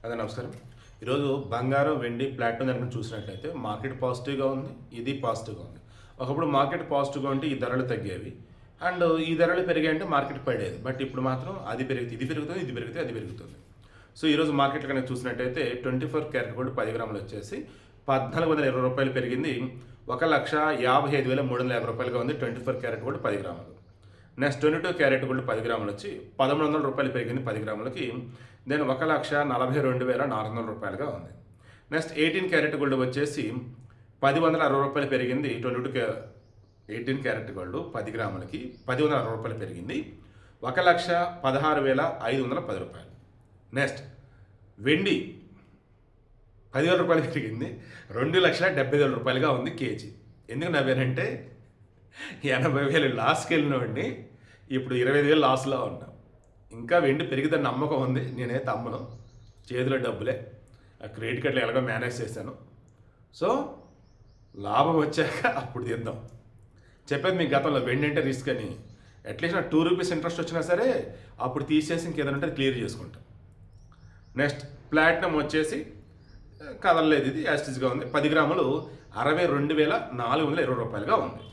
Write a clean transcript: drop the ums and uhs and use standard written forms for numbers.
అదే నమస్కారం. ఈరోజు బంగారం, వెండి, ప్లాటినం దాని చూసినట్లయితే మార్కెట్ పాజిటివ్‌గా ఉంది. ఇది పాజిటివ్‌గా ఉంది. ఒకప్పుడు మార్కెట్ పాజిటివ్‌గా ఉంటే ఈ ధరలు తగ్గేవి. అండ్ ఈ ధరలు పెరిగాయంటే మార్కెట్ పడేది. బట్ ఇప్పుడు మాత్రం అది పెరిగితే ఇది పెరుగుతుంది, ఇది పెరిగితే అది పెరుగుతుంది. సో ఈరోజు మార్కెట్‌లో కనుక చూసినట్టయితే 24 క్యారెట్ గోల్డ్ 10 గ్రాములు వచ్చేసి రూ. 1420 పెరిగింది. రూ. 1,55,350గా ఉంది 24 క్యారెట్ గోల్డ్ 10 గ్రాములు. నెక్స్ట్ 22 క్యారెట్ గోల్డ్ 10 గ్రాములు వచ్చి రూ. 1,300 పెరిగింది 10 గ్రాములకి. దెన్ 1,42,400 ఉంది. నెక్స్ట్ 18 క్యారెట్ గోల్డ్ వచ్చేసి రూ. 1,060 పెరిగింది 18 క్యారెట్ గోల్డ్ 10 గ్రాములకి రూ. 1,060 పెరిగింది. రూ. 1,16,510. నెక్స్ట్ వెండి రూ. 10,000 పెరిగింది. రూ. 2,70,000గా ఉంది కేజీ. ఎందుకు నవ్వానంటే 80,000 లాస్కి వెళ్ళినోడిని ఇప్పుడు 25,000 లాస్లో ఉన్నాం. ఇంకా వెండి పెరిగిద్దని నమ్మకం ఉంది. నేనైతే అమ్మను. చేతిలో డబ్బులే. ఆ క్రెడిట్ కార్డులు ఎలాగో మేనేజ్ చేశాను. సో లాభం వచ్చాక అప్పుడు తీద్దాం. చెప్పేది మీకు గతంలో వెండి అంటే రిస్క్ అని. అట్లీస్ట్ నాకు ₹2 ఇంట్రెస్ట్ వచ్చినా సరే అప్పుడు తీసేసి ఇంకేదైనా ఉంటే క్లియర్ చేసుకుంటాం. నెక్స్ట్ ప్లాటినం వచ్చేసి కదలలేదు, ఇది యాస్టిస్గా ఉంది. 10 గ్రాములు రూ. 62,420గా ఉంది.